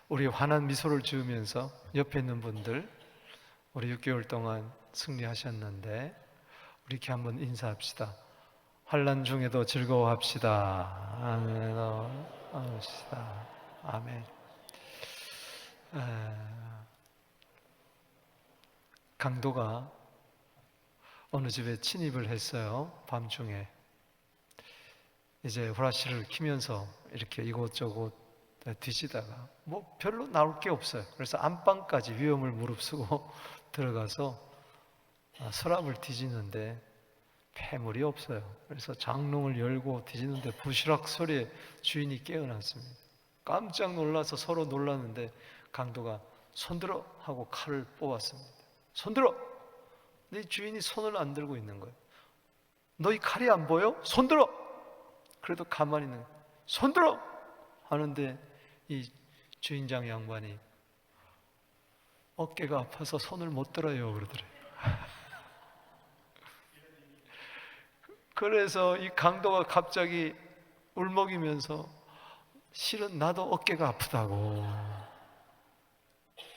우리 환한 미소를 지으면서 옆에 있는 분들, 우리 6개월 동안 승리하셨는데 우리 이렇게 한번 인사합시다. 환난 중에도 즐거워합시다. 아멘. 합시다. 아멘. 강도가 어느 집에 침입을 했어요. 밤중에. 이제 후라시를 키면서 이렇게 이곳저곳 뒤지다가 뭐 별로 나올 게 없어요. 그래서 안방까지 위험을 무릅쓰고 들어가서 서랍을 뒤지는데 폐물이 없어요. 그래서 장롱을 열고 뒤지는데 부시락 소리에 주인이 깨어났습니다. 깜짝 놀라서 서로 놀랐는데 강도가 손들어 하고 칼을 뽑았습니다. 손들어! 네 주인이 손을 안 들고 있는 거예요. 너희 칼이 안 보여? 손들어! 그래도 가만히 있는 거예요. 손들어! 하는데 이 주인장 양반이 어깨가 아파서 손을 못 들어요 그러더래요. 그래서 이 강도가 갑자기 울먹이면서 실은 나도 어깨가 아프다고.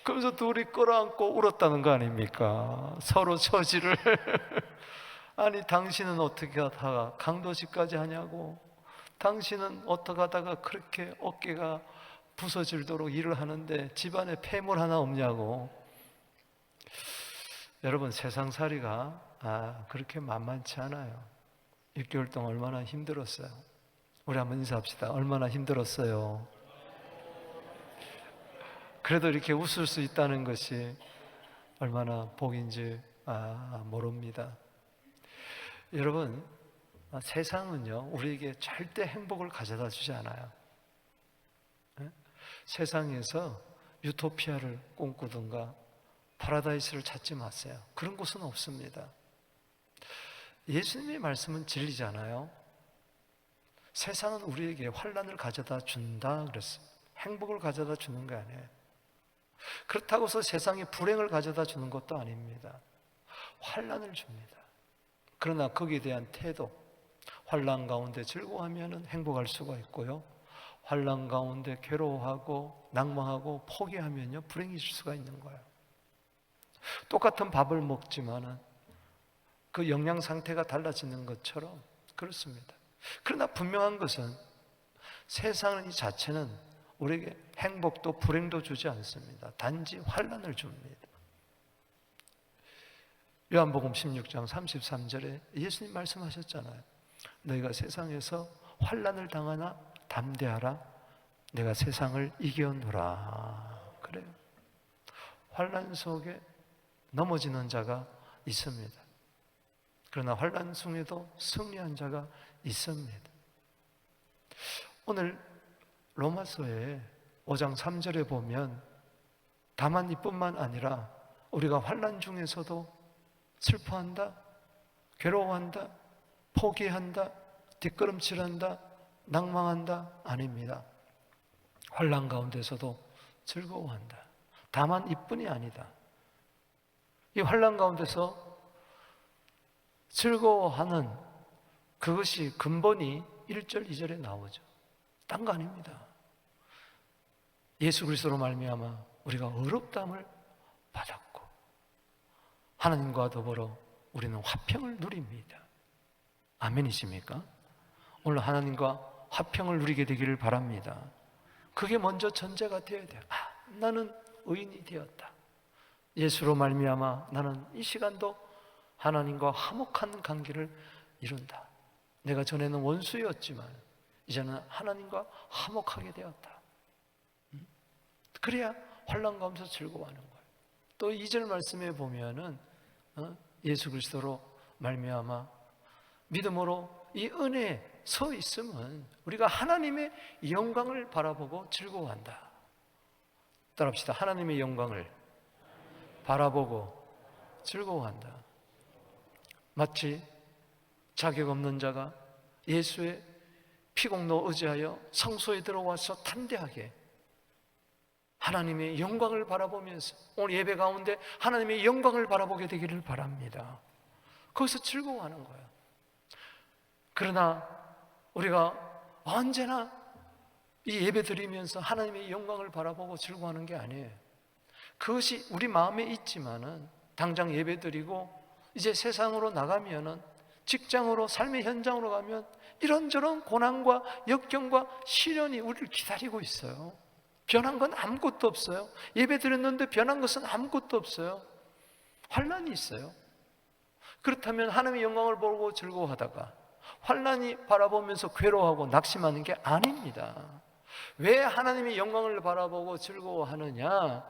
그러면서 둘이 끌어안고 울었다는 거 아닙니까? 서로 처지를. 아니 당신은 어떻게 하다가 강도 집까지 하냐고. 당신은 어떻게 하다가 그렇게 어깨가 부서질도록 일을 하는데 집안에 폐물 하나 없냐고. 여러분 세상살이가 그렇게 만만치 않아요. 6개월 동안 얼마나 힘들었어요. 우리 한번 인사합시다. 얼마나 힘들었어요. 그래도 이렇게 웃을 수 있다는 것이 얼마나 복인지 모릅니다. 여러분 세상은요 우리에게 절대 행복을 가져다 주지 않아요. 세상에서 유토피아를 꿈꾸든가 파라다이스를 찾지 마세요. 그런 곳은 없습니다. 예수님의 말씀은 진리잖아요. 세상은 우리에게 환난을 가져다 준다 그랬어요. 행복을 가져다 주는 게 아니에요. 그렇다고 해서 세상에 불행을 가져다 주는 것도 아닙니다. 환난을 줍니다. 그러나 거기에 대한 태도, 환난 가운데 즐거워하면 행복할 수가 있고요, 환난 가운데 괴로워하고 낭망하고 포기하면요 불행해질 수가 있는 거예요. 똑같은 밥을 먹지만은 그 영양 상태가 달라지는 것처럼 그렇습니다. 그러나 분명한 것은 세상은 이 자체는 우리에게 행복도 불행도 주지 않습니다. 단지 환난을 줍니다. 요한복음 16장 33절에 예수님 말씀하셨잖아요. 너희가 세상에서 환난을 당하나 담대하라. 내가 세상을 이겨노라. 그래요. 환난 속에 넘어지는 자가 있습니다. 그러나 환난 중에도 승리한 자가 있습니다. 오늘 로마서의 5장 3절에 보면 다만 이뿐만 아니라 우리가 환난 중에서도 슬퍼한다, 괴로워한다, 포기한다, 뒷걸음질한다, 낭망한다 아닙니다. 환난 가운데서도 즐거워한다. 다만 이뿐이 아니다. 이 환난 가운데서 즐거워하는 그것이 근본이 1절, 2절에 나오죠. 딴 거 아닙니다. 예수 그리스도로 말미암아 우리가 어렵다함을 받았고 하나님과 더불어 우리는 화평을 누립니다. 아멘이십니까? 오늘 하나님과 화평을 누리게 되기를 바랍니다. 그게 먼저 전제가 되어야 돼요. 나는 의인이 되었다. 예수로 말미암아 나는 이 시간도 하나님과 화목한 관계를 이룬다. 내가 전에는 원수였지만 이제는 하나님과 화목하게 되었다. 그래야 환난 가운데서 즐거워하는 거예요. 또 2절 말씀에 보면은 예수 그리스도로 말미암아 믿음으로 이 은혜에 서 있으면 우리가 하나님의 영광을 바라보고 즐거워한다. 따라합시다. 하나님의 영광을 바라보고 즐거워한다. 마치 자격 없는 자가 예수의 피공로 의지하여 성소에 들어와서 담대하게 하나님의 영광을 바라보면서 오늘 예배 가운데 하나님의 영광을 바라보게 되기를 바랍니다. 거기서 즐거워하는 거예요. 그러나 우리가 언제나 이 예배 드리면서 하나님의 영광을 바라보고 즐거워하는 게 아니에요. 그것이 우리 마음에 있지만은 당장 예배 드리고 이제 세상으로 나가면은, 직장으로, 삶의 현장으로 가면 이런저런 고난과 역경과 시련이 우리를 기다리고 있어요. 변한 건 아무것도 없어요. 예배 드렸는데 변한 것은 아무것도 없어요. 환난이 있어요. 그렇다면 하나님의 영광을 보고 즐거워하다가 환난이 바라보면서 괴로워하고 낙심하는 게 아닙니다. 왜 하나님의 영광을 바라보고 즐거워하느냐?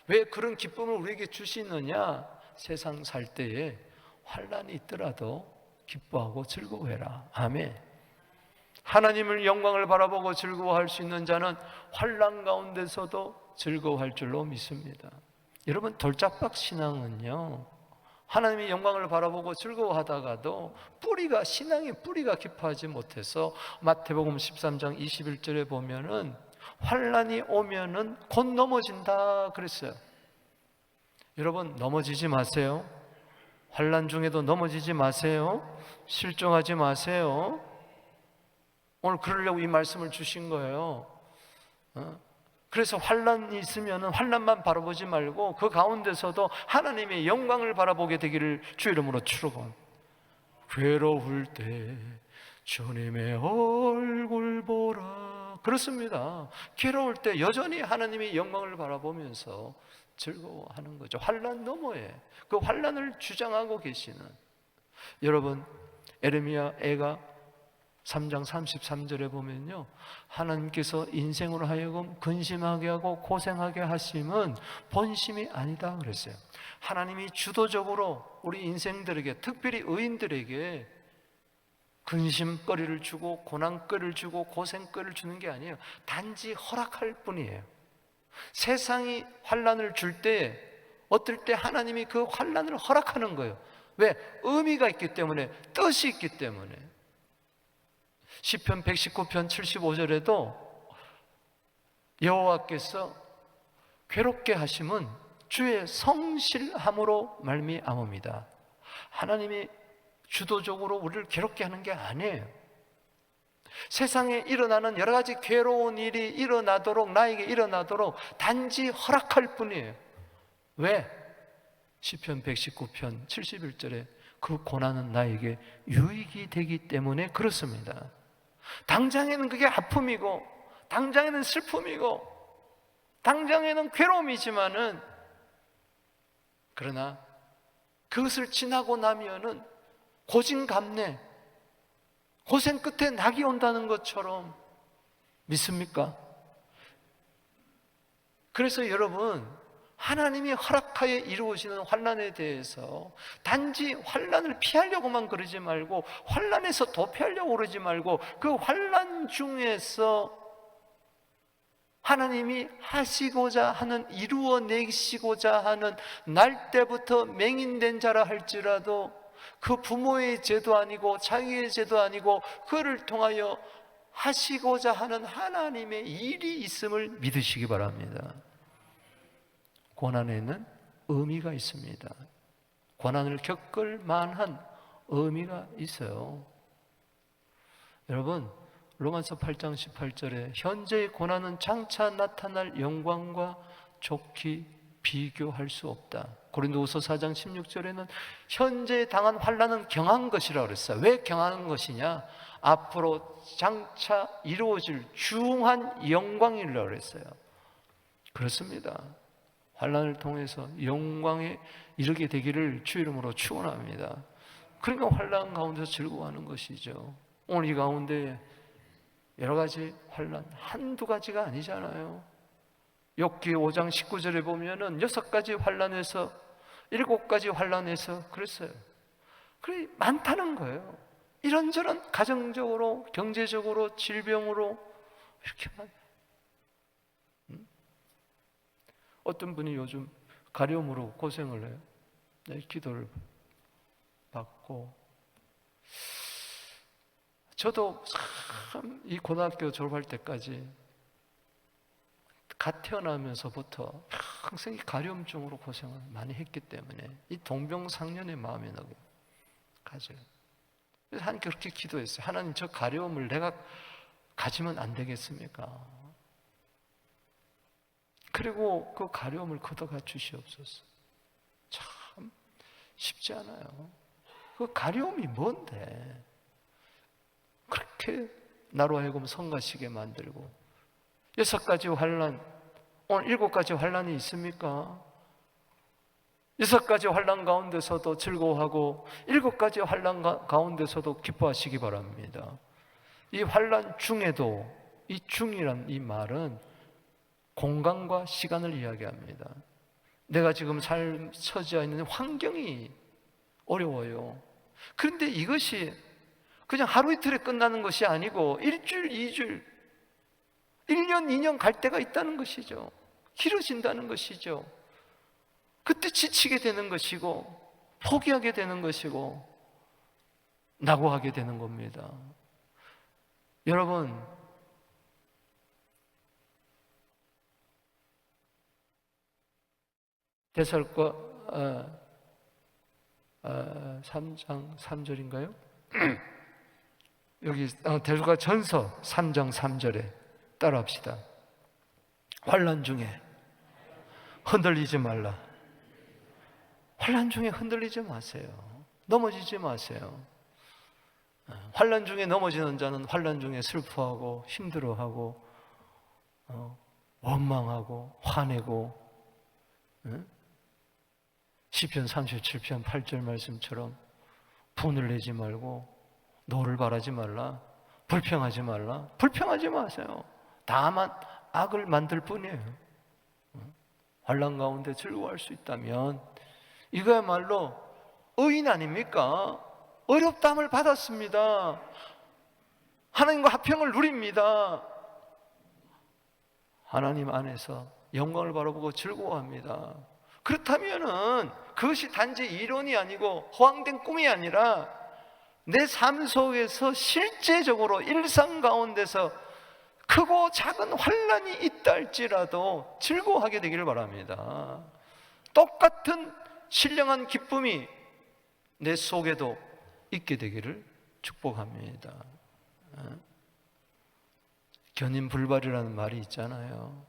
왜 그런 기쁨을 우리에게 주시느냐? 세상 살 때에 환난이 있더라도 기뻐하고 즐거워해라. 아멘. 하나님을 영광을 바라보고 즐거워할 수 있는 자는 환난 가운데서도 즐거워할 줄로 믿습니다. 여러분, 돌짝박 신앙은요, 하나님의 영광을 바라보고 즐거워하다가도 신앙의 뿌리가 깊어하지 못해서 마태복음 13장 21절에 보면은 환난이 오면은 곧 넘어진다 그랬어요. 여러분, 넘어지지 마세요. 환난 중에도 넘어지지 마세요. 실종하지 마세요. 오늘 그러려고 이 말씀을 주신 거예요. 그래서 환난이 있으면 환난만 바라보지 말고 그 가운데서도 하나님의 영광을 바라보게 되기를 주 이름으로 축원합니다. 괴로울 때 주님의 얼굴 보라. 그렇습니다. 괴로울 때 여전히 하나님의 영광을 바라보면서 즐거워하는 거죠. 환난 너머에 그 환난을 주장하고 계시는 여러분, 에레미야가 3장 33절에 보면요, 하나님께서 인생으로 하여금 근심하게 하고 고생하게 하심은 본심이 아니다 그랬어요. 하나님이 주도적으로 우리 인생들에게, 특별히 의인들에게 근심거리를 주고 고난거리를 주고 고생거리를 주는 게 아니에요. 단지 허락할 뿐이에요. 세상이 환난을 줄 때, 어떨 때 하나님이 그 환난을 허락하는 거예요. 왜? 의미가 있기 때문에, 뜻이 있기 때문에. 시편 119편 75절에도 여호와께서 괴롭게 하심은 주의 성실함으로 말미암음이다. 하나님이 주도적으로 우리를 괴롭게 하는 게 아니에요. 세상에 일어나는 여러 가지 괴로운 일이 일어나도록, 나에게 일어나도록 단지 허락할 뿐이에요. 왜? 시편 119편 71절에 그 고난은 나에게 유익이 되기 때문에 그렇습니다. 당장에는 그게 아픔이고, 당장에는 슬픔이고, 당장에는 괴로움이지만은, 그러나 그것을 지나고 나면은 고진감래, 고생 끝에 낙이 온다는 것처럼 믿습니까? 그래서 여러분, 하나님이 허락하여 이루어지는 환난에 대해서 단지 환난을 피하려고만 그러지 말고, 환난에서 도피하려고 그러지 말고, 그 환난 중에서 하나님이 하시고자 하는, 이루어내시고자 하는, 날 때부터 맹인된 자라 할지라도 그 부모의 죄도 아니고 자기의 죄도 아니고 그를 통하여 하시고자 하는 하나님의 일이 있음을 믿으시기 바랍니다. 고난에는 의미가 있습니다. 고난을 겪을 만한 의미가 있어요. 여러분, 로마서 8장 18절에 현재의 고난은 장차 나타날 영광과 좋게 비교할 수 없다. 고린도후서 4장 16절에는 현재 당한 환난은 경한 것이라고 그랬어요. 왜 경한 것이냐? 앞으로 장차 이루어질 중한 영광이라고 그랬어요. 그렇습니다. 환난을 통해서 영광에 이르게 되기를 주 이름으로 축원합니다. 그러니까 환난 가운데서 즐거워하는 것이죠. 오늘 이 가운데 여러 가지 환난, 한두 가지가 아니잖아요. 욥기 5장 19절에 보면은 6가지 환난에서 7가지 환난에서 그랬어요. 그래 많다는 거예요. 이런저런 가정적으로, 경제적으로, 질병으로 이렇게 많아요. 어떤 분이 요즘 가려움으로 고생을 해요. 네, 기도를 받고, 저도 참 이 고등학교 졸업할 때까지 갓 태어나면서부터 항상 이 가려움증으로 고생을 많이 했기 때문에 이 동병상련의 마음이 나고 가져요. 그래서 하나님께 그렇게 기도했어요. 하나님, 저 가려움을 내가 가지면 안 되겠습니까? 그리고 그 가려움을 걷어가 주시옵소서. 참 쉽지 않아요. 그 가려움이 뭔데 그렇게 나로 하여금 성가시게 만들고, 6가지 환난, 오늘 7가지 환난이 있습니까? 6가지 환난 가운데서도 즐거워하고 7가지 환난 가운데서도 기뻐하시기 바랍니다. 이 환난 중에도, 이 중이란 이 말은 공간과 시간을 이야기합니다. 내가 지금 처지어 있는 환경이 어려워요. 그런데 이것이 그냥 하루 이틀에 끝나는 것이 아니고 1주일, 2주일, 1년, 2년 갈 때가 있다는 것이죠. 길어진다는 것이죠. 그때 지치게 되는 것이고 포기하게 되는 것이고 낙오하게 되는 겁니다. 여러분, 데살과 3장 3절인가요? 여기 데살과 전서 3장 3절에 따라합시다. 환난 중에 흔들리지 말라. 환난 중에 흔들리지 마세요. 넘어지지 마세요. 환난 중에 넘어지는 자는 환난 중에 슬퍼하고 힘들어하고 원망하고 화내고, 시편 37편 8절 말씀처럼 분을 내지 말고 노를 바라지 말라, 불평하지 말라. 불평하지 마세요. 다만 악을 만들 뿐이에요. 환난 가운데 즐거워할 수 있다면 이거야말로 의인 아닙니까? 어렵다함을 받았습니다. 하나님과 화평을 누립니다. 하나님 안에서 영광을 바라보고 즐거워합니다. 그렇다면은 그것이 단지 이론이 아니고 허황된 꿈이 아니라 내 삶 속에서 실제적으로 일상 가운데서 크고 작은 환난이 있다 할지라도 즐거워하게 되기를 바랍니다. 똑같은 신령한 기쁨이 내 속에도 있게 되기를 축복합니다. 견인불발이라는 말이 있잖아요.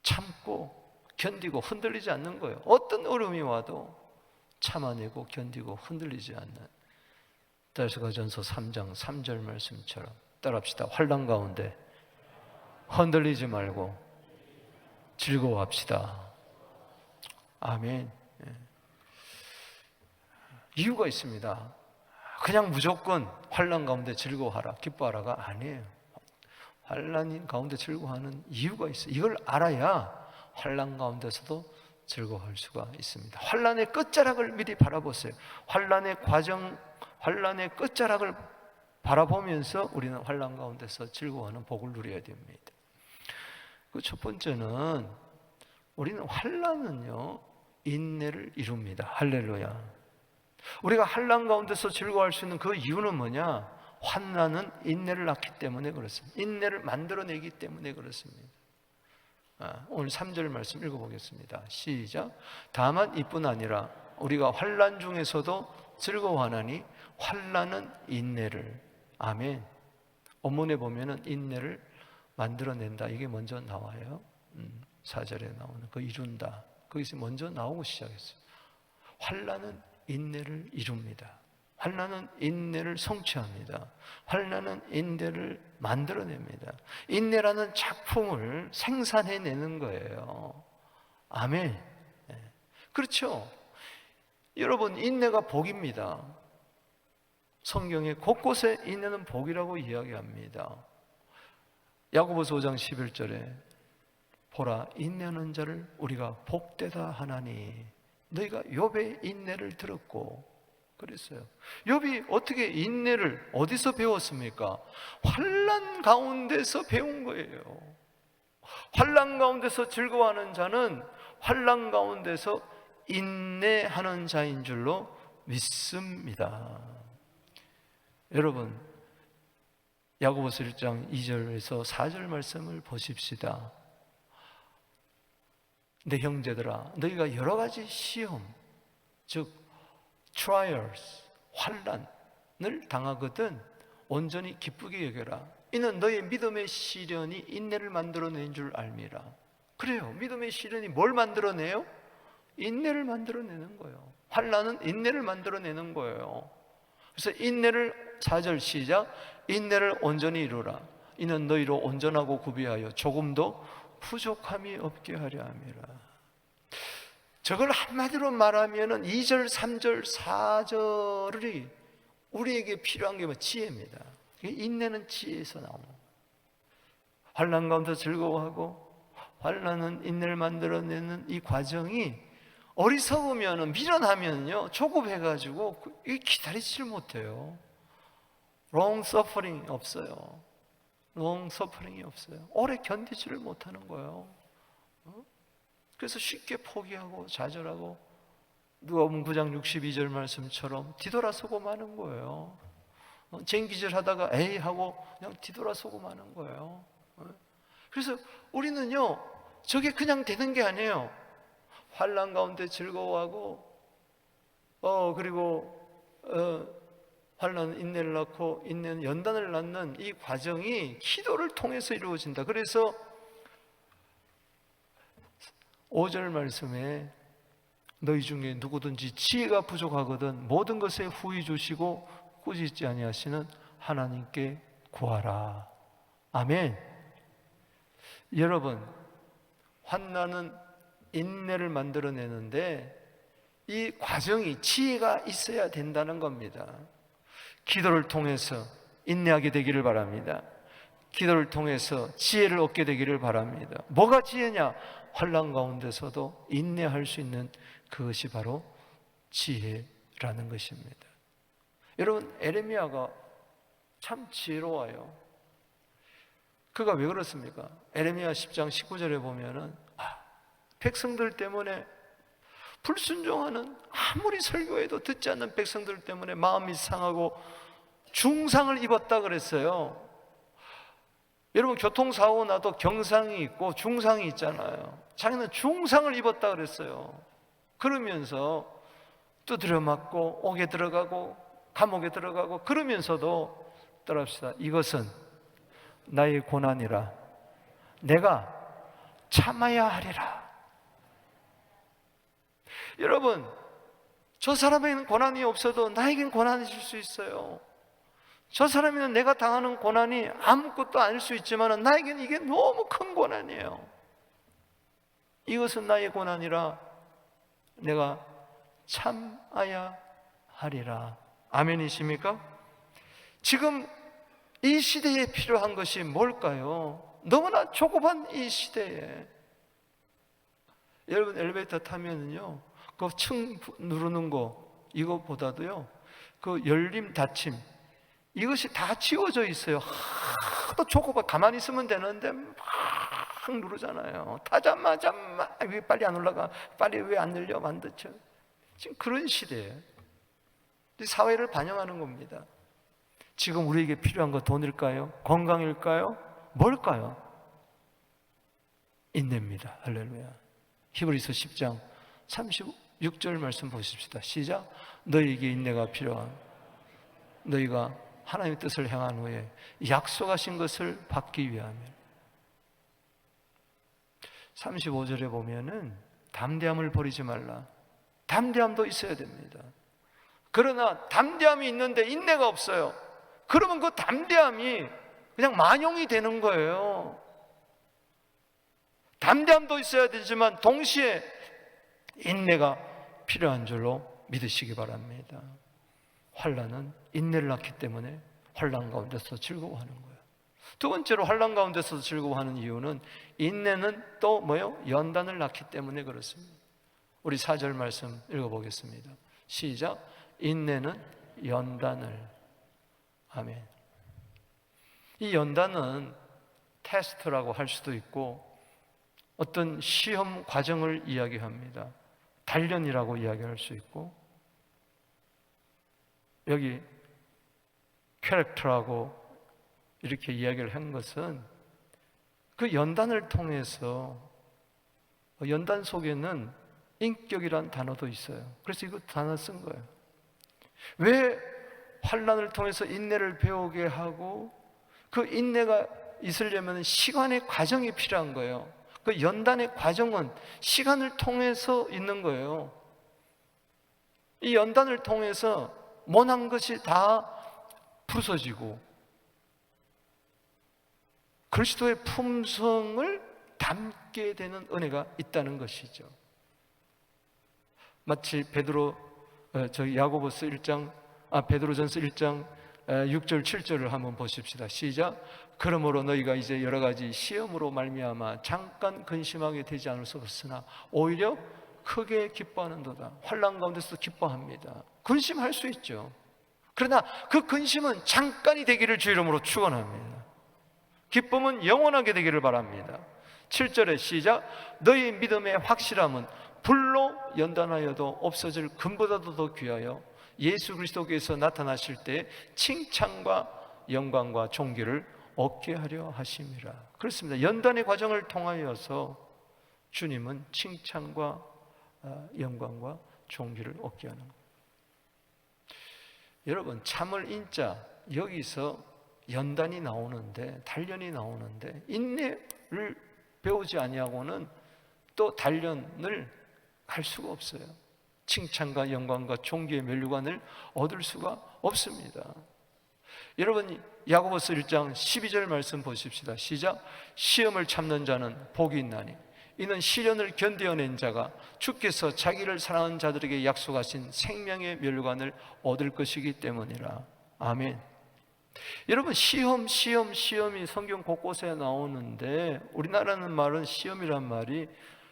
참고 견디고 흔들리지 않는 거예요. 어떤 어려움이 와도 참아내고 견디고 흔들리지 않는, 데살로니가전서 3장 3절 말씀처럼 따라합시다. 환난 가운데 흔들리지 말고 즐거워합시다. 아멘. 이유가 있습니다. 그냥 무조건 환난 가운데 즐거워하라, 기뻐하라가 아니에요. 환난 가운데 즐거워하는 이유가 있어요. 이걸 알아야 환난 가운데서도 즐거워할 수가 있습니다. 환난의 끝자락을 미리 바라보세요. 환난의 과정, 환난의 끝자락을 바라보면서 우리는 환난 가운데서 즐거워하는 복을 누려야 됩니다. 그 첫 번째는, 우리는 환난은요 인내를 이룹니다. 할렐루야. 우리가 환난 가운데서 즐거워할 수 있는 그 이유는 뭐냐? 환난은 인내를 낳기 때문에 그렇습니다. 인내를 만들어내기 때문에 그렇습니다. 오늘 3절 말씀 읽어보겠습니다. 시작. 다만 이뿐 아니라 우리가 환난 중에서도 즐거워하나니 환난은 인내를. 아멘. 원문에 보면은 인내를 만들어낸다, 이게 먼저 나와요. 4절에 나오는 그 이룬다, 거기서 먼저 나오고 시작했어요. 환난은 인내를 이룹니다. 환난은 인내를 성취합니다. 환난은 인내를 만들어냅니다. 인내라는 작품을 생산해내는 거예요. 아멘. 그렇죠. 여러분, 인내가 복입니다. 성경에 곳곳에 인내는 복이라고 이야기합니다. 야고보서 5장 11절에 보라, 인내하는 자를 우리가 복되다 하나니 너희가 욥의 인내를 들었고 그랬어요. 욥이 어떻게 인내를 어디서 배웠습니까? 환난 가운데서 배운 거예요. 환난 가운데서 즐거워하는 자는 환난 가운데서 인내하는 자인 줄로 믿습니다. 여러분, 야고보서 1장 2절에서 4절 말씀을 보십시다. 내 형제들아, 너희가 여러 가지 시험, 즉 trials, 환난을 당하거든 온전히 기쁘게 여겨라. 이는 너의 믿음의 시련이 인내를 만들어낸 줄 알미라. 그래요. 믿음의 시련이 뭘 만들어내요? 인내를 만들어내는 거예요. 환난은 인내를 만들어내는 거예요. 그래서 인내를 4절 시작. 인내를 온전히 이루라. 이는 너희로 온전하고 구비하여 조금도 부족함이 없게 하려 함이라. 저걸 한마디로 말하면은 2절, 3절, 4절이 우리에게 필요한 게 뭐 지혜입니다. 인내는 지혜에서 나오는 거예요. 환난 가운데 즐거워하고 환난은 인내를 만들어내는 이 과정이 어리석으면 미련하면요 조급해가지고 기다리질 못해요. long suffering이 없어요. long suffering이 없어요. 오래 견디지를 못하는 거예요. 그래서 쉽게 포기하고 좌절하고 누가복음 9장 62절 말씀처럼 뒤돌아서고 마는 거예요. 쟁기질 하다가 에이 하고 그냥 뒤돌아서고 마는 거예요. 그래서 우리는요 저게 그냥 되는 게 아니에요. 환난 가운데 즐거워하고 그리고 환난은 인내를 낳고 인내는 연단을 낳는 이 과정이 기도를 통해서 이루어진다. 그래서 5절 말씀에 너희 중에 누구든지 지혜가 부족하거든 모든 것에 후히 주시고 꾸짖지 아니하시는 하나님께 구하라. 아멘. 여러분, 환난은 인내를 만들어내는데 이 과정이 지혜가 있어야 된다는 겁니다. 기도를 통해서 인내하게 되기를 바랍니다. 기도를 통해서 지혜를 얻게 되기를 바랍니다. 뭐가 지혜냐? 환난 가운데서도 인내할 수 있는 그것이 바로 지혜라는 것입니다. 여러분, 에레미야가 참 지혜로워요. 그가 왜 그렇습니까? 에레미야 10장 19절에 보면은 백성들 때문에 불순종하는, 아무리 설교해도 듣지 않는 백성들 때문에 마음이 상하고 중상을 입었다 그랬어요. 여러분, 교통사고 나도 경상이 있고 중상이 있잖아요. 자기는 중상을 입었다 그랬어요. 그러면서 두드려 맞고 옥에 들어가고 감옥에 들어가고 그러면서도 따라합시다. 이것은 나의 고난이라 내가 참아야 하리라. 여러분, 저 사람에게는 고난이 없어도 나에겐 고난이 있을 수 있어요. 저 사람에게는 내가 당하는 고난이 아무것도 아닐 수 있지만 나에게는 이게 너무 큰 고난이에요. 이것은 나의 고난이라 내가 참아야 하리라. 아멘이십니까? 지금 이 시대에 필요한 것이 뭘까요? 너무나 조급한 이 시대에 여러분, 엘리베이터 타면은요 그 층 누르는 거 이것보다도요 그 열림 닫힘 이것이 다 지워져 있어요. 하도 조급하 가만히 있으면 되는데 막 누르잖아요. 타자마자 막 왜 빨리 안 올라가, 빨리 왜 안 열려, 만드죠. 지금 그런 시대에 사회를 반영하는 겁니다. 지금 우리에게 필요한 거 돈일까요? 건강일까요? 뭘까요? 인내입니다. 할렐루야. 히브리서 10장 36절 말씀 보십시다. 시작. 너희에게 인내가 필요한, 너희가 하나님의 뜻을 행한 후에 약속하신 것을 받기 위함이라. 35절에 보면은 담대함을 버리지 말라. 담대함도 있어야 됩니다. 그러나 담대함이 있는데 인내가 없어요. 그러면 그 담대함이 그냥 만용이 되는 거예요. 담대함도 있어야 되지만 동시에 인내가 필요한 줄로 믿으시기 바랍니다. 환난은 인내를 낳기 때문에 환난 가운데서 즐거워하는 거예요. 두 번째로 환난 가운데서 즐거워하는 이유는 인내는 또 뭐요? 연단을 낳기 때문에 그렇습니다. 우리 4절 말씀 읽어보겠습니다. 시작. 인내는 연단을. 아멘. 이 연단은 테스트라고 할 수도 있고 어떤 시험 과정을 이야기합니다. 단련이라고 이야기할 수 있고, 여기 캐릭터라고 이렇게 이야기를 한 것은 그 연단을 통해서, 연단 속에는 인격이란 단어도 있어요. 그래서 이거 단어 쓴 거예요. 왜 환난을 통해서 인내를 배우게 하고 그 인내가 있으려면 시간의 과정이 필요한 거예요. 그 연단의 과정은 시간을 통해서 있는 거예요. 이 연단을 통해서 못한 것이 다 부서지고 그리스도의 품성을 담게 되는 은혜가 있다는 것이죠. 마치 야고보서 1장, 베드로전서 1장 6절 7절을 한번 보십시다. 시작. 그러므로 너희가 이제 여러 가지 시험으로 말미암아 잠깐 근심하게 되지 않을 수 없으나 오히려 크게 기뻐하는도다. 환난 가운데서 기뻐합니다. 근심할 수 있죠. 그러나 그 근심은 잠깐이 되기를 주 이름으로 축원합니다. 기쁨은 영원하게 되기를 바랍니다. 7절에 시작. 너희 믿음의 확실함은 불로 연단하여도 없어질 금보다도 더 귀하여 예수 그리스도께서 나타나실 때 칭찬과 영광과 존귀를 얻게 하려 하심이라. 그렇습니다. 연단의 과정을 통하여서 주님은 칭찬과 영광과 존귀를 얻게 하는 거예요. 여러분, 참을 인자, 여기서 연단이 나오는데, 단련이 나오는데 인내를 배우지 아니하고는 또 단련을 할 수가 없어요. 칭찬과 영광과 존귀의 면류관을 얻을 수가 없습니다. 여러분, 야고보서 1장 12절 말씀 보십시다. 시작. 시험을 참는 자는 복이 있나니 이는 시련을 견뎌낸 자가 주께서 자기를 사랑하는 자들에게 약속하신 생명의 면류관을 얻을 것이기 때문이라. 아멘. 여러분, 시험이 성경 곳곳에 나오는데 우리나라는 말은 시험이란 말이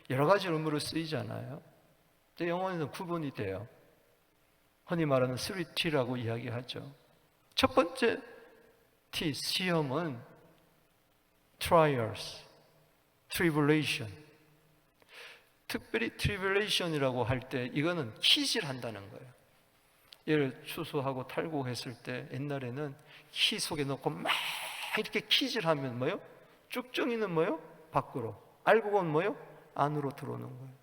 여러 가지 의미로 쓰이잖아요. 영어에는 구분이 돼요. 흔히 말하는 3T라고 이야기하죠. 첫 번째 T, 시험은 trials, tribulation. 특별히 tribulation이라고 할 때 이거는 키질한다는 거예요. 얘를 추수하고 탈곡했을 때 옛날에는 키 속에 넣고 막 이렇게 키질하면 뭐요? 쭉정이는 뭐요? 밖으로. 알곡은 뭐요? 안으로 들어오는 거예요.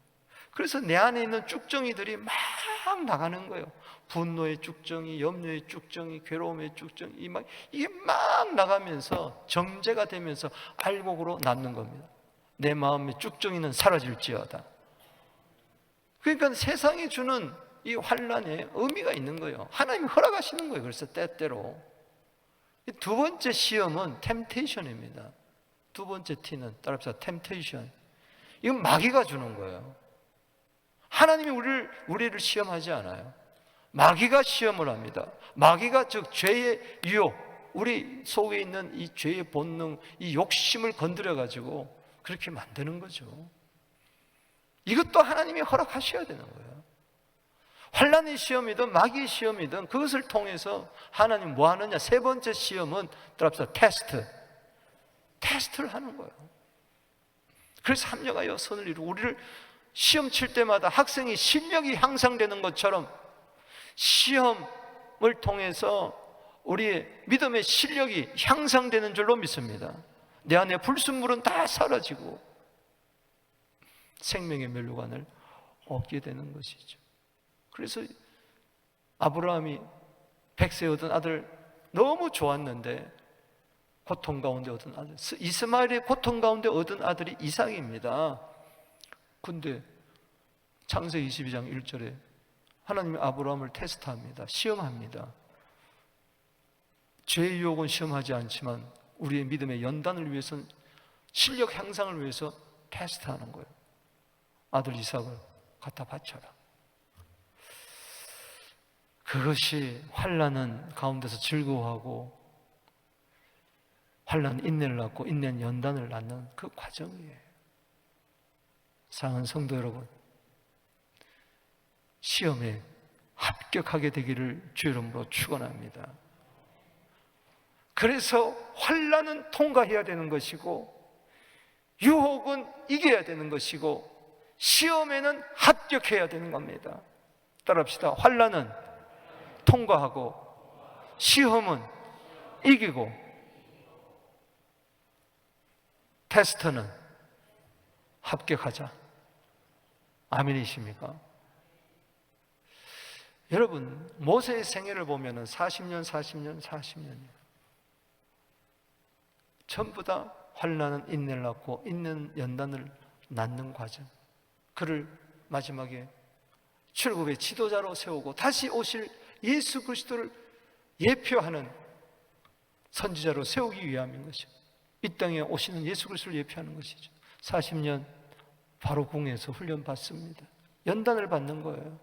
그래서 내 안에 있는 쭉정이들이 막 나가는 거예요. 분노의 쭉정이, 염려의 쭉정이, 괴로움의 쭉정이 이게 막 나가면서 정제가 되면서 알곡으로 낳는 겁니다. 내 마음의 쭉정이는 사라질지어다. 그러니까 세상이 주는 이 환난에 의미가 있는 거예요. 하나님이 허락하시는 거예요. 그래서 때때로. 두 번째 시험은 템테이션입니다. 두 번째 T는 따라합시다. 템테이션. 이건 마귀가 주는 거예요. 하나님이 우리를 시험하지 않아요. 마귀가 시험을 합니다. 마귀가 즉 죄의 유혹, 우리 속에 있는 이 죄의 본능, 이 욕심을 건드려 가지고 그렇게 만드는 거죠. 이것도 하나님이 허락하셔야 되는 거예요. 환난의 시험이든 마귀의 시험이든 그것을 통해서 하나님 뭐 하느냐? 세 번째 시험은 따라합시다. 테스트를 하는 거예요. 그래서 합력하여 선을 이루고 우리를 시험 칠 때마다 학생이 실력이 향상되는 것처럼 시험을 통해서 우리의 믿음의 실력이 향상되는 줄로 믿습니다. 내 안에 불순물은 다 사라지고 생명의 면류관을 얻게 되는 것이죠. 그래서 아브라함이 100세 얻은 아들 너무 좋았는데 고통 가운데 얻은 아들, 이스마엘의 고통 가운데 얻은 아들이 이삭입니다. 근데 창세기 22장 1절에 하나님이 아브라함을 테스트합니다. 시험합니다. 죄의 유혹은 시험하지 않지만 우리의 믿음의 연단을 위해서는 실력 향상을 위해서 테스트하는 거예요. 아들 이삭을 갖다 바쳐라. 그것이 환난은 가운데서 즐거워하고 환난 인내를 낳고 인내는 연단을 낳는 그 과정이에요. 사랑하는 성도 여러분, 시험에 합격하게 되기를 주 이름으로 축원합니다. 그래서 환난은 통과해야 되는 것이고 유혹은 이겨야 되는 것이고 시험에는 합격해야 되는 겁니다. 따라합시다. 환난은 통과하고 시험은 이기고 테스트는 합격하자. 아멘이십니까? 여러분, 모세의 생애를 보면 40년이에요. 전부 다 환난은 인내를 낳고 인내는 연단을 낳는 과정, 그를 마지막에 출애굽의 지도자로 세우고 다시 오실 예수 그리스도를 예표하는 선지자로 세우기 위함인 것이죠. 이 땅에 오시는 예수 그리스도를 예표하는 것이죠. 40년 바로 궁에서 훈련 받습니다. 연단을 받는 거예요.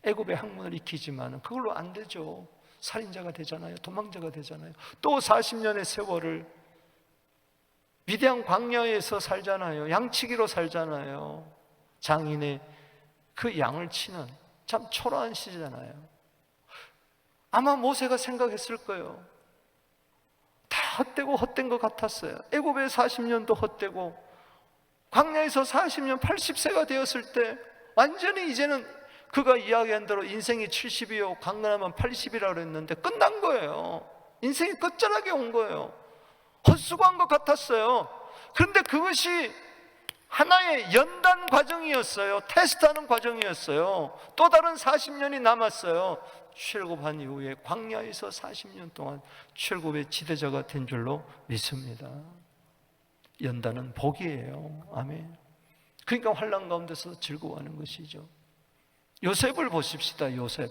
애굽의 학문을 익히지만 그걸로 안 되죠. 살인자가 되잖아요. 도망자가 되잖아요. 또 40년의 세월을 위대한 광야에서 살잖아요. 양치기로 살잖아요. 장인의 그 양을 치는 참 초라한 시잖아요. 아마 모세가 생각했을 거예요. 다 헛되고 헛된 것 같았어요. 애굽의 40년도 헛되고 광야에서 40년 80세가 되었을 때 완전히 이제는 그가 이야기한 대로 인생이 70이요 강건하면 80이라고 그랬는데 끝난 거예요. 인생이 끝자락에 온 거예요. 헛수고한 것 같았어요. 그런데 그것이 하나의 연단 과정이었어요. 테스트하는 과정이었어요. 또 다른 40년이 남았어요. 출애굽한 이후에 광야에서 40년 동안 출애굽의 지도자가 된 줄로 믿습니다. 연단은 복이에요. 아멘. 그러니까 환난 가운데서 즐거워하는 것이죠. 요셉을 보십시다. 요셉.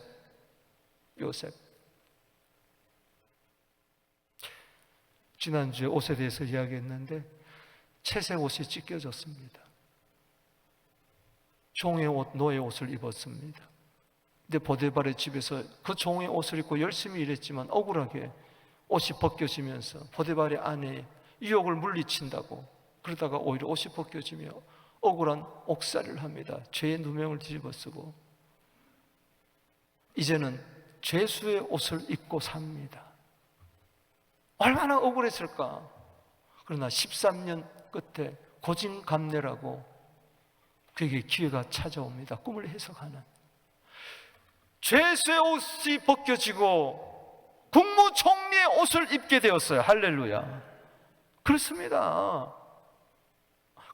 지난주에 옷에 대해서 이야기했는데 채색 옷이 찢겨졌습니다. 종의 옷, 노예 옷을 입었습니다. 근데 보디발의 집에서 그 종의 옷을 입고 열심히 일했지만 억울하게 옷이 벗겨지면서 보디발의 아내의 유혹을 물리친다고 그러다가 오히려 옷이 벗겨지며 억울한 옥살이를 합니다. 죄의 누명을 뒤집어쓰고 이제는 죄수의 옷을 입고 삽니다. 얼마나 억울했을까. 그러나 13년 끝에 고진감래라고 그에게 기회가 찾아옵니다. 꿈을 해석하는. 죄수의 옷이 벗겨지고 국무총리의 옷을 입게 되었어요. 할렐루야. 그렇습니다.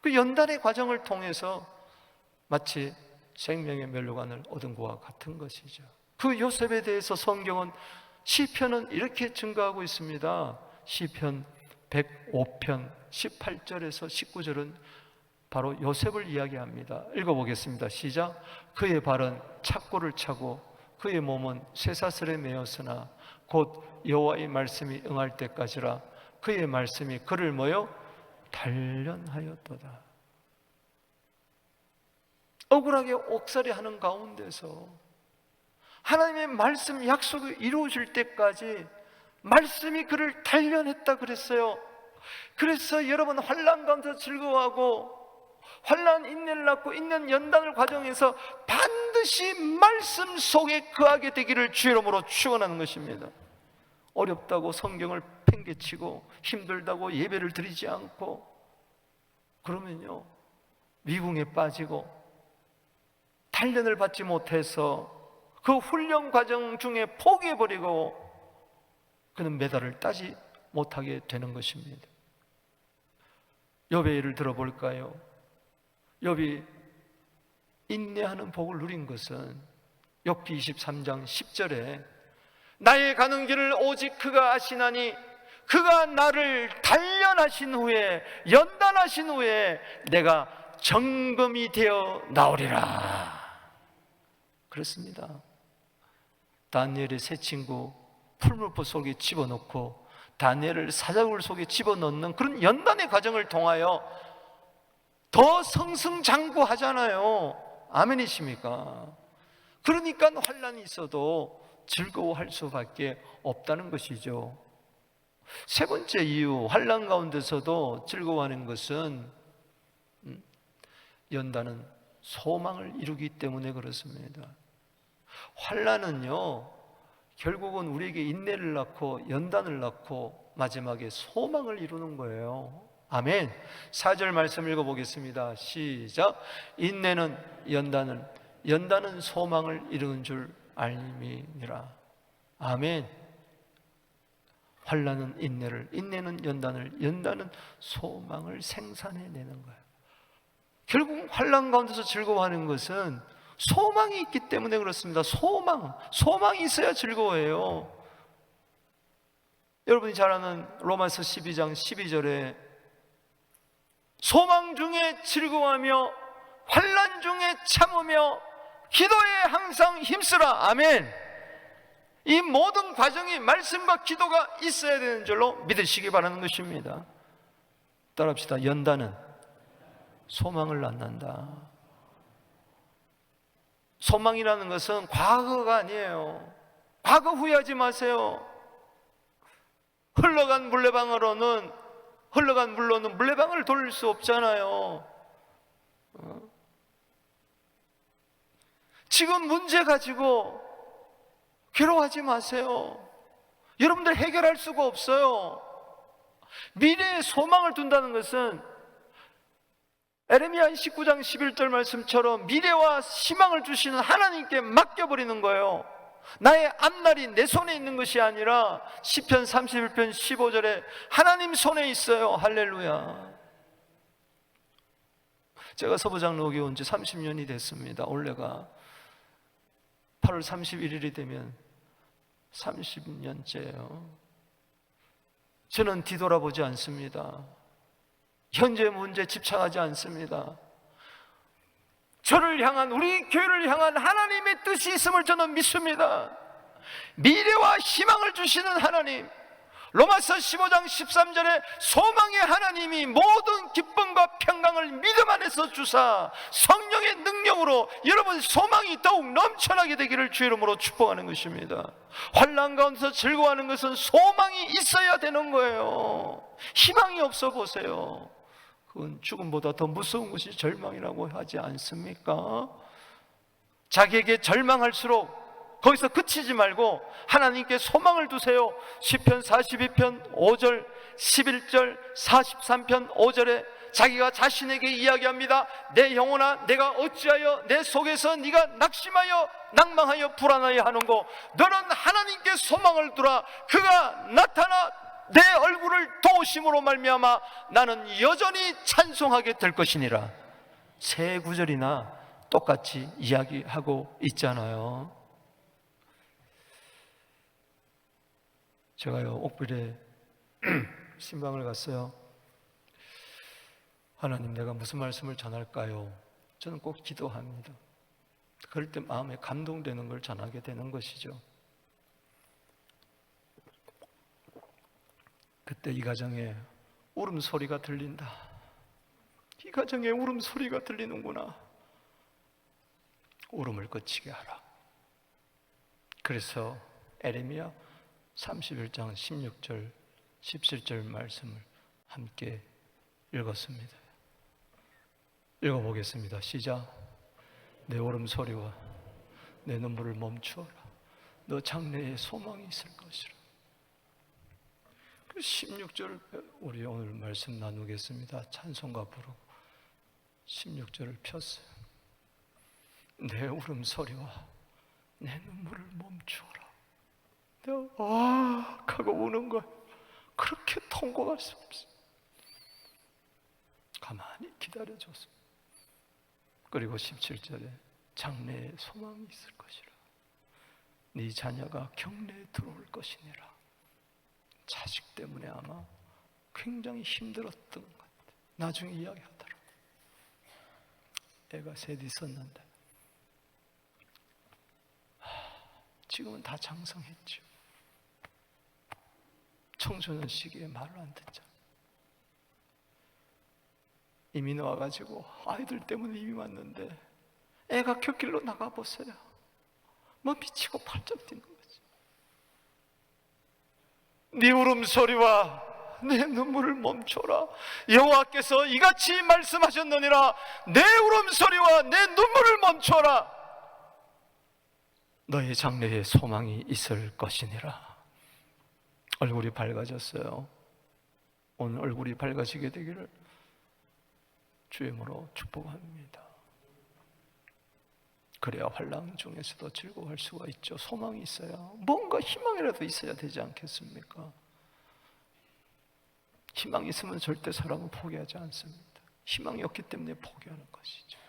그 연단의 과정을 통해서 마치 생명의 멸류관을 얻은 것과 같은 것이죠. 그 요셉에 대해서 성경은 시편은 이렇게 증거하고 있습니다. 시편 105편 18절에서 19절은 바로 요셉을 이야기합니다. 읽어보겠습니다. 시작. 그의 발은 착고를 차고 그의 몸은 쇠사슬에 매였으나 곧 여호와의 말씀이 응할 때까지라 그의 말씀이 그를 뭐요? 단련하였도다. 억울하게 옥살이 하는 가운데서 하나님의 말씀 약속이 이루어질 때까지 말씀이 그를 단련했다 그랬어요. 그래서 여러분 환난 가운데서 즐거워하고 환난 인내를 낳고 있는 연단을 과정에서 반드시 말씀 속에 거하게 되기를 주의 이름으로 축원하는 것입니다. 어렵다고 성경을 팽개치고 힘들다고 예배를 드리지 않고 그러면요 미궁에 빠지고 단련을 받지 못해서 그 훈련 과정 중에 포기해버리고 그는 메달을 따지 못하게 되는 것입니다. 욥의 예를 들어볼까요? 욥이 인내하는 복을 누린 것은 욥기 23장 10절에 나의 가는 길을 오직 그가 아시나니 그가 나를 단련하신 후에 연단하신 후에 내가 정금이 되어 나오리라. 그렇습니다. 다니엘의 세 친구 풀무불 속에 집어넣고 다니엘을 사자굴 속에 집어넣는 그런 연단의 과정을 통하여 더 승승장구하잖아요. 아멘이십니까? 그러니까 환난이 있어도 즐거워할 수밖에 없다는 것이죠. 세 번째 이유, 환난 가운데서도 즐거워하는 것은 연단은 소망을 이루기 때문에 그렇습니다. 환난은요 결국은 우리에게 인내를 낳고 연단을 낳고 마지막에 소망을 이루는 거예요. 아멘. 4절 말씀 읽어보겠습니다. 시작. 인내는 연단은 소망을 이루는 줄 알미니라. 아멘. 환난은 인내를, 인내는 연단은 소망을 생산해내는 거예요. 결국 환난 가운데서 즐거워하는 것은 소망이 있기 때문에 그렇습니다. 소망이 있어야 즐거워해요. 여러분이 잘 아는 로마서 12장 12절에 소망 중에 즐거워하며 환난 중에 참으며 기도에 항상 힘쓰라. 아멘. 이 모든 과정이 말씀과 기도가 있어야 되는 줄로 믿으시기 바라는 것입니다. 따라합시다. 연단은 소망을 낳는다. 소망이라는 것은 과거가 아니에요. 과거 후회하지 마세요. 흘러간 물로는 물레방을 돌릴 수 없잖아요. 지금 문제 가지고 괴로워하지 마세요. 여러분들 해결할 수가 없어요. 미래에 소망을 둔다는 것은 에레미야 19장 11절 말씀처럼 미래와 희망을 주시는 하나님께 맡겨버리는 거예요. 나의 앞날이 내 손에 있는 것이 아니라 시편 31편 15절에 하나님 손에 있어요. 할렐루야. 제가 서부장로교에 온 지 30년이 됐습니다. 올해가 8월 31일이 되면 30년째예요. 저는 뒤돌아보지 않습니다. 현재 문제에 집착하지 않습니다. 저를 향한, 우리 교회를 향한 하나님의 뜻이 있음을 저는 믿습니다. 미래와 희망을 주시는 하나님, 로마서 15장 13절에 소망의 하나님이 모든 기쁨과 평강을 믿음 안에서 주사 성령의 능력으로 여러분 소망이 더욱 넘쳐나게 되기를 주의 이름으로 축복하는 것입니다. 환난 가운데서 즐거워하는 것은 소망이 있어야 되는 거예요. 희망이 없어 보세요. 그건 죽음보다 더 무서운 것이 절망이라고 하지 않습니까? 자기에게 절망할수록 거기서 그치지 말고 하나님께 소망을 두세요. 시편 42편 5절, 11절, 43편 5절에 자기가 자신에게 이야기합니다. 내 영혼아, 내가 어찌하여 내 속에서 네가 낙심하여 낭망하여 불안하여 하는고, 너는 하나님께 소망을 두라. 그가 나타나 내 얼굴을 도우심으로 말미암아 나는 여전히 찬송하게 될 것이니라. 세 구절이나 똑같이 이야기하고 있잖아요. 제가요 옥빌에 신방을 갔어요. 하나님, 내가 무슨 말씀을 전할까요? 저는 꼭 기도합니다. 그럴 때 마음에 감동되는 걸 전하게 되는 것이죠. 그때 이 가정에 울음소리가 들린다. 이 가정에 울음소리가 들리는구나. 울음을 그치게 하라. 그래서 에레미야 31장 16절 17절 말씀을 함께 읽었습니다. 읽어보겠습니다. 시작. 내 울음소리와 내 눈물을 멈추어라. 너 장래에 소망이 있을 것이라. 16절 우리 오늘 말씀 나누겠습니다. 찬송가 부르고 16절을 폈어요. 내 울음소리와 내 눈물을 멈추어라. 내가 하고 우는 걸 그렇게 통곡할 수 없어요. 가만히 기다려줬습니다. 그리고 17절에 장래에 소망이 있을 것이라. 네 자녀가 경내에 들어올 것이니라. 자식 때문에 아마 굉장히 힘들었던 것 같아요. 나중에 이야기하더라고요. 애가 셋 있었는데 지금은 다 장성했죠. 청소년 시기에 말을 안 듣잖아. 이민 와가지고 아이들 때문에 이민 왔는데 애가 곁길로 나가보세요. 뭐 미치고 팔짱 뛰는 거지. 네 울음소리와 내 눈물을 멈춰라. 여호와께서 이같이 말씀하셨느니라. 내 울음소리와 내 눈물을 멈춰라. 너의 장래에 소망이 있을 것이니라. 얼굴이 밝아졌어요. 오늘 얼굴이 밝아지게 되기를 주의 이름으로 축복합니다. 그래야 환난 중에서도 즐거워할 수가 있죠. 소망이 있어야, 뭔가 희망이라도 있어야 되지 않겠습니까? 희망이 있으면 절대 사람은 포기하지 않습니다. 희망이 없기 때문에 포기하는 것이죠.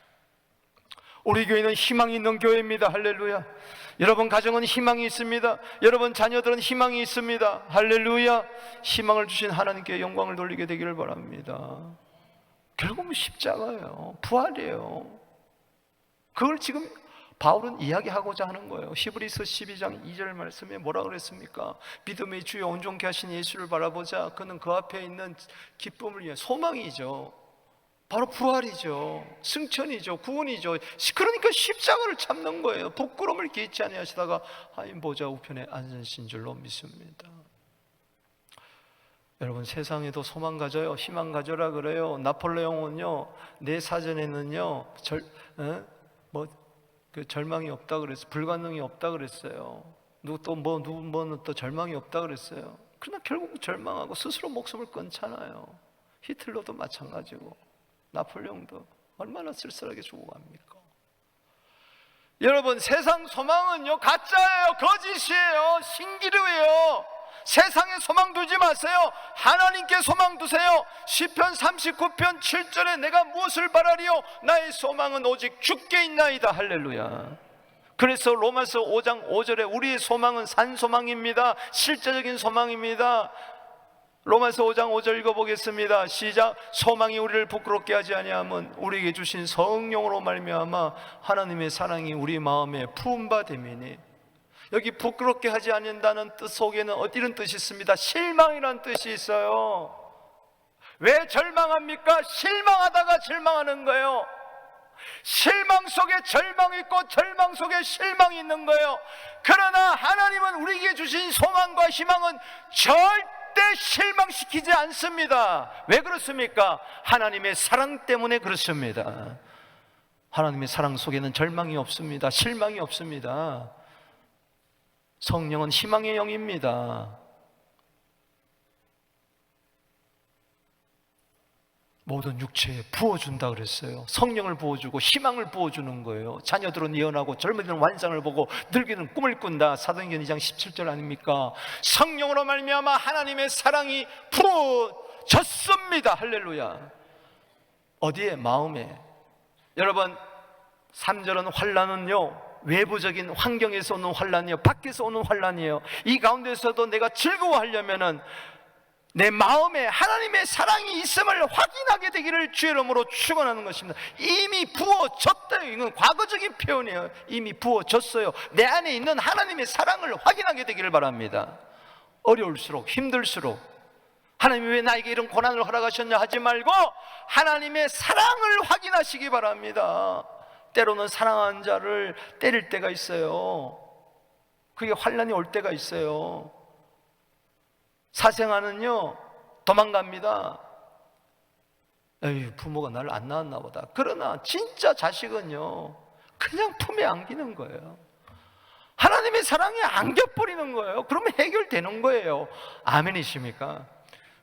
우리 교회는 희망이 있는 교회입니다. 할렐루야. 여러분 가정은 희망이 있습니다. 여러분 자녀들은 희망이 있습니다. 할렐루야. 희망을 주신 하나님께 영광을 돌리게 되기를 바랍니다. 결국은 십자가예요. 부활이에요. 그걸 지금 바울은 이야기하고자 하는 거예요. 히브리서 12장 2절 말씀에 뭐라 그랬습니까? 믿음의 주여 온전케 하신 예수를 바라보자. 그는 그 앞에 있는 기쁨을 위해 소망이죠. 바로 부활이죠. 승천이죠. 구원이죠. 그러니까 십자가를 참는 거예요. 부끄러움을 개의치 아니하시다가 하인 보좌 우편에 앉으신 줄로 믿습니다. 여러분, 세상에도 소망 가져요. 희망 가져라 그래요. 나폴레옹은요, 내 사전에는요 절망이 없다 그랬어요. 불가능이 없다 그랬어요. 누구는 또 절망이 없다 그랬어요. 그러나 결국 절망하고 스스로 목숨을 끊잖아요. 히틀러도 마찬가지고 나폴레옹도 얼마나 쓸쓸하게 죽어갑니까? 여러분, 세상 소망은요 가짜예요. 거짓이에요. 신기루예요. 세상에 소망 두지 마세요. 하나님께 소망 두세요. 시편 39편 7절에 내가 무엇을 바라리요? 나의 소망은 오직 주께 있나이다. 할렐루야. 그래서 로마서 5장 5절에 우리의 소망은 산소망입니다. 실제적인 소망입니다. 로마서 5장 5절 읽어보겠습니다. 시작. 소망이 우리를 부끄럽게 하지 아니하면 우리에게 주신 성령으로 말미암아 하나님의 사랑이 우리 마음에 부은 바 됨이니. 여기 부끄럽게 하지 않는다는 뜻 속에는 어디는 뜻이 있습니다. 실망이라는 뜻이 있어요. 왜 절망합니까? 실망하다가 절망하는 거예요. 실망 속에 절망이 있고 절망 속에 실망이 있는 거예요. 그러나 하나님은 우리에게 주신 소망과 희망은 절대 실망시키지 않습니다. 왜 그렇습니까? 하나님의 사랑 때문에 그렇습니다. 하나님의 사랑 속에는 절망이 없습니다. 실망이 없습니다. 성령은 희망의 영입니다. 모든 육체에 부어준다 그랬어요. 성령을 부어주고 희망을 부어주는 거예요. 자녀들은 예언하고 젊은이들은 환상을 보고 늙이는 꿈을 꾼다. 사도행전 2장 17절 아닙니까? 성령으로 말미암아 하나님의 사랑이 부어졌습니다. 할렐루야. 어디에? 마음에. 여러분, 3절은 환난은요 외부적인 환경에서 오는 환난이에요. 밖에서 오는 환난이에요. 이 가운데서도 내가 즐거워하려면은 내 마음에 하나님의 사랑이 있음을 확인하게 되기를 주의 이름으로 축원하는 것입니다. 이미 부어졌다. 이건 과거적인 표현이에요. 이미 부어졌어요. 내 안에 있는 하나님의 사랑을 확인하게 되기를 바랍니다. 어려울수록 힘들수록 하나님이 왜 나에게 이런 고난을 허락하셨냐 하지 말고 하나님의 사랑을 확인하시기 바랍니다. 때로는 사랑하는 자를 때릴 때가 있어요. 그게 환난이 올 때가 있어요. 사생아는요 도망갑니다. 에이, 부모가 나를 안 낳았나 보다. 그러나 진짜 자식은요 그냥 품에 안기는 거예요. 하나님의 사랑에 안겨버리는 거예요. 그러면 해결되는 거예요. 아멘이십니까?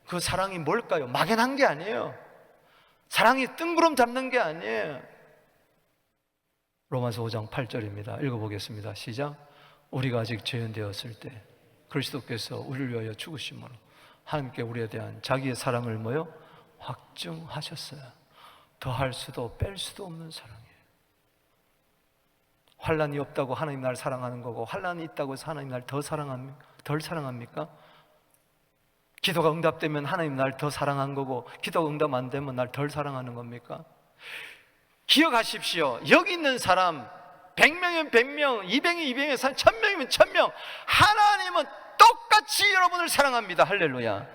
그 사랑이 뭘까요? 막연한 게 아니에요. 사랑이 뜬구름 잡는 게 아니에요. 로마서 5장 8절입니다. 읽어보겠습니다. 시작. 우리가 아직 죄인되었을 때 그리스도께서 우리를 위하여 죽으심으로 하나님께 우리에 대한 자기의 사랑을 뭐요? 확증하셨어요. 더할 수도 뺄 수도 없는 사랑이에요. 환난이 없다고 하나님 날 사랑하는 거고 환난이 있다고 해서 하나님 날 덜 사랑합니까? 기도가 응답되면 하나님 날 더 사랑한 거고 기도가 응답 안 되면 날 덜 사랑하는 겁니까? 기억하십시오. 여기 있는 사람 100명이면 100명, 200이면 200명, 1000명이면 1000명 하나님은 똑같이 여러분을 사랑합니다. 할렐루야.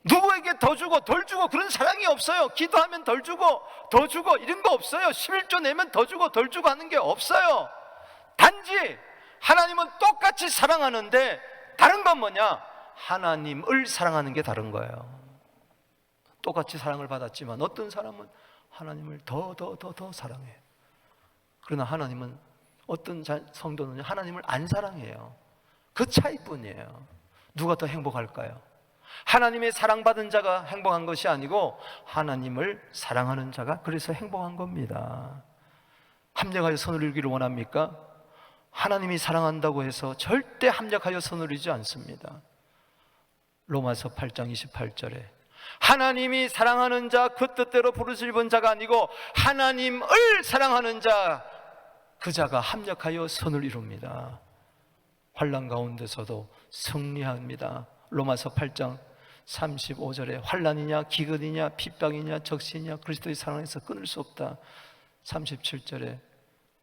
누구에게 더 주고 덜 주고 그런 사랑이 없어요. 기도하면 덜 주고 더 주고 이런 거 없어요. 11조 내면 더 주고 덜 주고 하는 게 없어요. 단지 하나님은 똑같이 사랑하는데 다른 건 뭐냐? 하나님을 사랑하는 게 다른 거예요. 똑같이 사랑을 받았지만 어떤 사람은 하나님을 더 사랑해요. 그러나 하나님은 어떤 성도는 하나님을 안 사랑해요. 그 차이뿐이에요. 누가 더 행복할까요? 하나님의 사랑받은 자가 행복한 것이 아니고 하나님을 사랑하는 자가 그래서 행복한 겁니다. 합력하여 선을 이루기를 원합니까? 하나님이 사랑한다고 해서 절대 합력하여 선을 이루지 않습니다. 로마서 8장 28절에 하나님이 사랑하는 자 그 뜻대로 부르실 본 자가 아니고 하나님을 사랑하는 자 그 자가 합력하여 선을 이룹니다. 환난 가운데서도 승리합니다. 로마서 8장 35절에 환난이냐 기근이냐 핍박이냐 적신이냐 그리스도의 사랑에서 끊을 수 없다. 37절에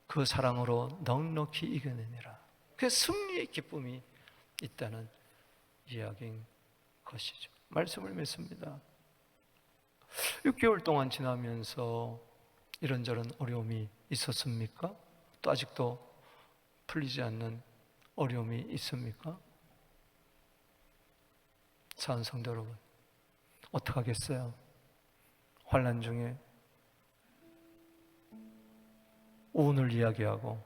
그 사랑으로 넉넉히 이겨내니라. 그 승리의 기쁨이 있다는 이야기인 것이죠. 말씀을 맺습니다. 6개월 동안 지나면서 이런저런 어려움이 있었습니까? 또 아직도 풀리지 않는 어려움이 있습니까? 사랑하는 성도 여러분, 어떡하겠어요? 환난 중에 오늘 이야기하고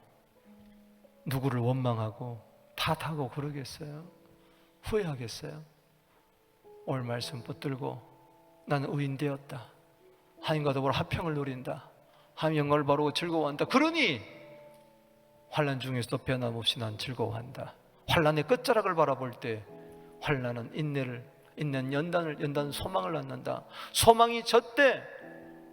누구를 원망하고 탓하고 그러겠어요? 후회하겠어요? 오늘 말씀 붙들고 나는 의인되었다, 하나님과 더불어 화평을 누린다, 하나님 영광을 바르고 즐거워한다. 그러니 환난 중에서도 변함없이 난 즐거워한다. 환난의 끝자락을 바라볼 때 환난은 인내를 인내는 연단은 소망을 낳는다. 소망이 젖되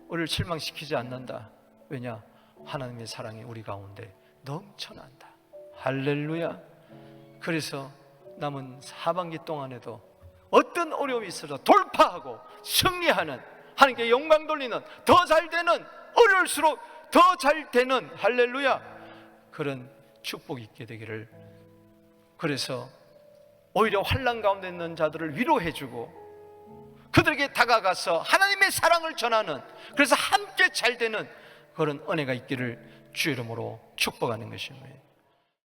우리를 실망시키지 않는다. 왜냐? 하나님의 사랑이 우리 가운데 넘쳐난다. 할렐루야. 그래서 남은 하반기 동안에도 어떤 어려움이 있어도 돌파하고 승리하는, 하나님께 영광 돌리는, 더 잘되는, 어려울수록 더 잘되는, 할렐루야, 그런 축복이 있게 되기를. 그래서 오히려 환난 가운데 있는 자들을 위로해주고 그들에게 다가가서 하나님의 사랑을 전하는, 그래서 함께 잘되는 그런 은혜가 있기를 주의 이름으로 축복하는 것입니다.